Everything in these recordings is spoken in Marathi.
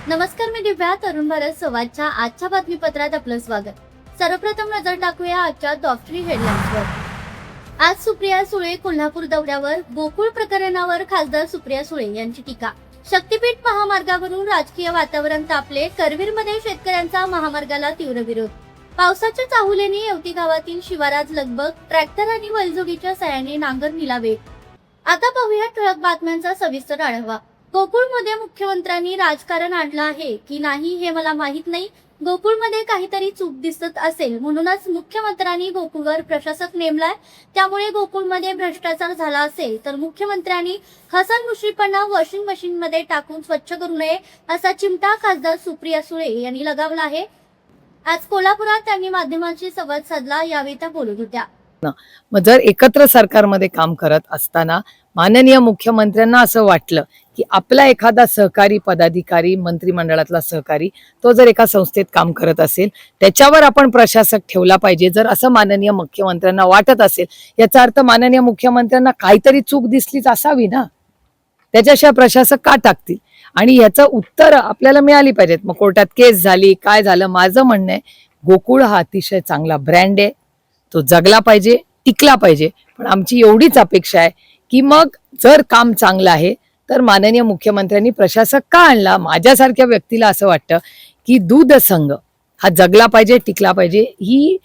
नमस्कार, मी दिव्या. तरुण भारत संवादच्या आजच्या बातमीपत्रात आपलं स्वागत. सर्वप्रथम नजर टाकूया आजच्या टॉप 3 हेडलाईन्सवर. आज सुप्रिया सुळे कोल्हापूर दौऱ्यावर. गोकुळ प्रकरणावर खासदार सुप्रिया सुळे यांची टीका. शक्तीपीठ महामार्गावरून राजकीय वातावरण तापले. करवीरमध्ये शेतकऱ्यांचा महामार्गाला तीव्र विरोध. पावसाच्या चाहुलेने येवती गावातील शिवारात लगबग. ट्रॅक्टर आणि बैलजोडीच्या साहाय्याने नांगरणीला वेग. आता पाहूया ठळक बातम्यांचा सविस्तर आढावा. गोकुळमध्ये मुख्यमंत्र्यांनी राजकारण आणलं आहे की नाही हे मला माहित नाही. गोकुळमध्ये काहीतरी चूक दिसत असेल म्हणूनच मुख्यमंत्र्यांनी गोकुळवर प्रशासक नेमलाय. त्यामुळे गोकुळमध्ये भ्रष्टाचार झाला असेल तर मुख्यमंत्र्यांनी हसन मुश्रीफांना वॉशिंग मशीन मध्ये टाकून स्वच्छ करू नये असा चिमटा खासदार सुप्रिया सुळे यांनी लगावला आहे. आज कोल्हापुरात त्यांनी माध्यमांशी संवाद साधला. यावेळी त्या बोलत होत्या. मग जर एकत्र सरकारमध्ये काम करत असताना माननीय मुख्यमंत्र्यांना असं वाटलं की आपला एखादा सहकारी पदाधिकारी, मंत्रिमंडळातला सहकारी, तो जर एका संस्थेत काम करत असेल त्याच्यावर आपण प्रशासक ठेवला पाहिजे, जर असं माननीय मुख्यमंत्र्यांना वाटत असेल, याचा अर्थ माननीय मुख्यमंत्र्यांना काहीतरी चूक दिसलीच असावी ना, त्याच्याशिवाय प्रशासक का टाकतील? आणि याचं उत्तर आपल्याला मिळाली पाहिजेत. मग कोर्टात केस झाली, काय झालं, माझं म्हणणं आहे गोकुळ हा अतिशय चांगला ब्रँड आहे, तो जगला पाहिजे, टिकला पाहिजे. पण आमची एवढीच अपेक्षा आहे की मग जर काम चांगलं आहे तर माननीय मुख्यमंत्र्यांनी प्रशासक का आणला? माझ्यासारख्या व्यक्तीला असं वाटतं की दूध संघ हा जगला पाहिजे, टिकला पाहिजे. ही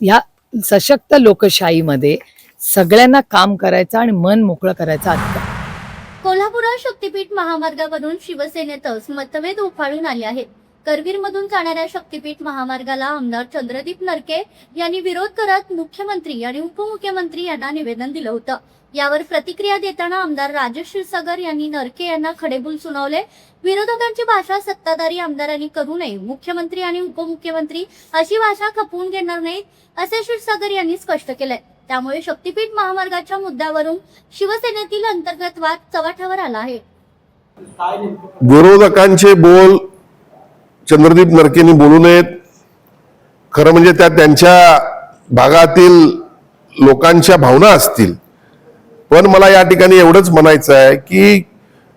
ह्या सशक्त लोकशाहीमध्ये सगळ्यांना काम करायचं आणि मन मोकळं करायचा अधिकार. कोल्हापुरात शक्तीपीठ महामार्गावरून शिवसेनेतच मतभेद उफाळून आले आहेत. करवीरमधून जाणाऱ्या शक्तीपीठ महामार्गाला आमदार चंद्रदीप नरके यांनी विरोध करत मुख्यमंत्री आणि उपमुख्यमंत्री यांना निवेदन दिलं होतं. यावर प्रतिक्रिया देताना आमदार राजेश क्षीरसागर यांनी नरके यांना खडेबोल सुनावले. विरोधकांची भाषा सत्ताधारी आमदारांनी करू नये, मुख्यमंत्री आणि उपमुख्यमंत्री अशी भाषा खपवून घेणार नाहीत असे क्षीरसागर यांनी स्पष्ट केलंय. त्यामुळे शक्तीपीठ महामार्गाच्या मुद्द्यावरून शिवसेनेतील अंतर्गत वाद चव्हाट्यावर आला आहे. विरोधकांचे बोल चंद्रदीप नरकेंनी बोलू नयेत. खरं म्हणजे त्यांच्या भागातील लोकांच्या भावना असतील. पण मला या ठिकाणी एवढंच म्हणायचं आहे की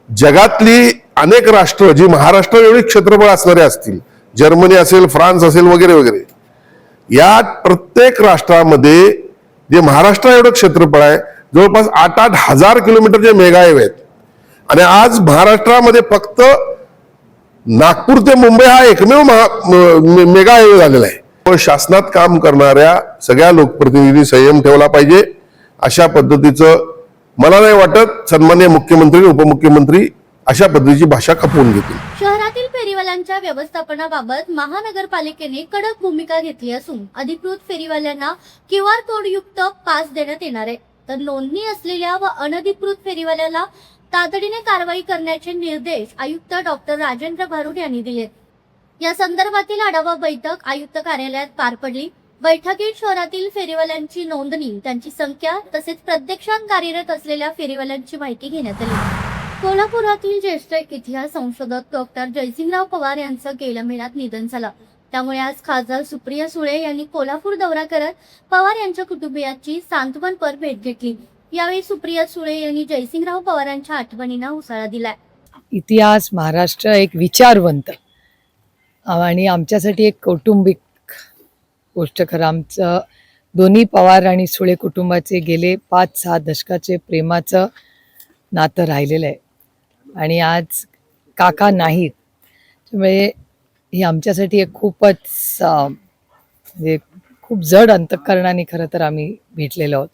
जगातली अनेक राष्ट्र जी महाराष्ट्र एवढे क्षेत्रफळ असणारे असतील, जर्मनी असेल, फ्रान्स असेल, वगैरे वगैरे, या प्रत्येक राष्ट्रामध्ये जे महाराष्ट्र एवढं क्षेत्रफळ आहे, जवळपास 8-8 हजार किलोमीटरचे मेगा हायवे आहेत. आणि आज महाराष्ट्रामध्ये फक्त नागपूर ते मुंबई हा एकमेव मेगा हायवे झालेला आहे. पण शासनात काम करणाऱ्या सगळ्या लोकप्रतिनिधी संयम ठेवला पाहिजे. अशा पद्धतीचं मला नाही वाटत सन्माननीय मुख्यमंत्री, उपमुख्यमंत्री अशा पद्धतीची भाषा खपवून घेतील. शहरातील फेरीवाल्यांच्या व्यवस्थापनाबाबत महानगरपालिकेने कडक भूमिका घेतली असून अधिकृत फेरीवाल्यांना QR कोड युक्त पास देण्यात येणार आहे. तर नोंदणी असलेल्या व अनधिकृत फेरीवाल्याला तातडीने कारवाई करण्याचे निर्देश आयुक्त डॉक्टर राजेंद्र भारुड यांनी दिले. या संदर्भातील आढावा बैठक आयुक्त कार्यालयात पार पडली. बैठकीत शहरातील फेरीवाल्यांची नोंदणी, त्यांची संख्या तसेच प्रत्यक्षात कार्यरत असलेल्या फेरीवाल्यांची माहिती घेण्यात आली. कोल्हापुरातील ज्येष्ठ इतिहास संशोधक डॉक्टर जयसिंगराव पवार यांचं गेल्या महिन्यात निधन झालं. त्यामुळे आज खासदार सुप्रिया सुळे यांनी कोल्हापूर दौरा करत पवार यांच्या कुटुंबियांची सांत्वनपर भेट घेतली. यावेळी सुप्रिया सुळे यांनी जयसिंगराव पवारांच्या आठवणींना उजाळा दिलाय. इतिहास, महाराष्ट्र एक विचारवंत आणि आमच्यासाठी एक कौटुंबिक गोष्ट. खरं आमचं दोन्ही पवार आणि सुळे कुटुंबाचे गेले 5-6 दशकाचे प्रेमाचं नातं राहिलेलं आहे. आणि आज काका नाहीत, त्यामुळे ही आमच्यासाठी एक खूपच म्हणजे खूप जड अंतःकरणाने खरं तर आम्ही भेटलेलो आहोत.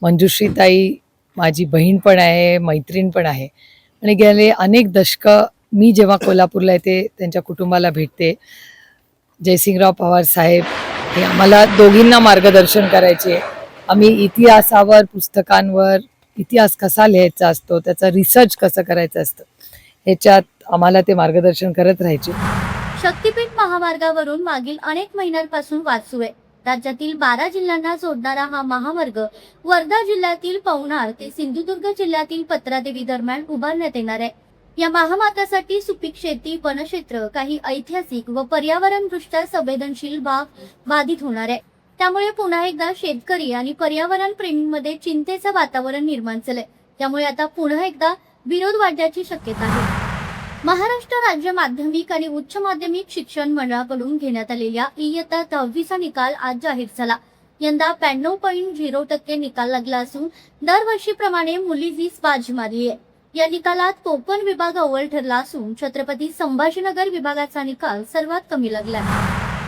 मंजुश्रीताई माझी बहीण पण आहे, मैत्रीण पण आहे. आणि गेले अनेक दशकं मी जेव्हा कोल्हापूरला येते त्यांच्या कुटुंबाला भेटते. जयसिंगराव पवार साहेब हे आम्हाला दोघींना मार्गदर्शन करायचे. आम्ही इतिहासावर, पुस्तकांवर इतिहास कसा लिहायचा असतो, त्याचा रिसर्च कसं करायचं असतं, ह्याच्यात आम्हाला ते मार्गदर्शन करत राहायचे. शक्तीपीठ महामार्गावरून मागील अनेक महिन्यांपासून वाद सुरू आहे. राज्यातील 12 जिल्ह्यांना जोडणारा हा महामार्ग वर्धा जिल्ह्यातील पवनार ते सिंधुदुर्ग जिल्ह्यातील पत्रादेवी दरम्यान उभारण्यात येणार आहे. या महामार्गासाठी सुपीक शेती, वनक्षेत्र, काही ऐतिहासिक व पर्यावरणदृष्ट्या संवेदनशील भाग बाधित होणार आहे. त्यामुळे पुन्हा एकदा शेतकरी आणि पर्यावरण प्रेमींमध्ये चिंतेचं वातावरण निर्माण झालंय. त्यामुळे आता पुन्हा एकदा विरोध वाढण्याची शक्यता आहे. महाराष्ट्र राज्य माध्यमिक आणि उच्च माध्यमिक शिक्षण मंडळाकडून घेण्यात आलेल्या इयत्ता 10वीचा निकाल आज जाहीर झाला. यंदा 92.0% निकाल लागला असून दरवर्षीप्रमाणे मुलींनीच बाजी मारली आहे. या निकालात कोकण विभाग अव्वल ठरला असून छत्रपती संभाजीनगर विभागाचा निकाल सर्वात कमी लागला.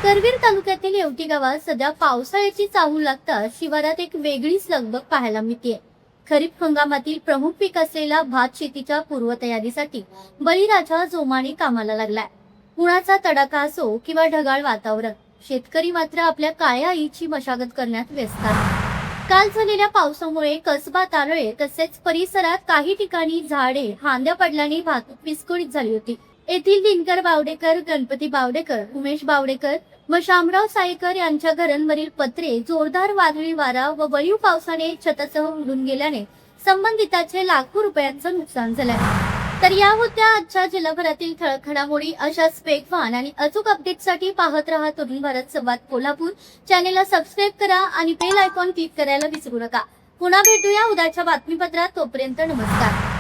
करवीर तालुक्यातील येवती गावात सध्या पावसाळ्याची चाहूल लागताच शिवारात एक वेगळीच लगबग पाहायला मिळते. खरीप हंगामातील प्रमुख पीक असलेला भात शेतीच्या पूर्वतयारीसाठी बळीराजा जोमाने कामाला लागलाय. उन्हाचा तडाखा असो किंवा ढगाळ वातावरण, शेतकरी मात्र आपल्या काळ्या आईची मशागत करण्यात व्यस्त आहे. काल झालेल्या पावसामुळे कसबा तारळे तसेच परिसरात काही ठिकाणी झाडे हांद्या पडल्याने वाहतूक विस्कळीत झाली होती. येथील दिनकर बावडेकर, गणपती बावडेकर, उमेश बावडेकर व शामराव सायकर यांच्या घरांवरील पत्रे जोरदार वादळी वारा व वळीव पावसाने छतासह उडून गेल्याने संबंधितांचे लाखो रुपयांचं नुकसान झालंय. तर या होत्या आजच्या जिल्हाभरातील ठळक घडामोडी. अशाच वेगवान आणि अचूक अपडेटसाठी पाहत रहा तरुण भारत संवाद कोल्हापूर. चॅनेलला सबस्क्राईब करा आणि बेल आयकॉन क्लिक करायला विसरू नका. पुन्हा भेटूया उद्याच्या बातमीपत्रात. तोपर्यंत नमस्कार.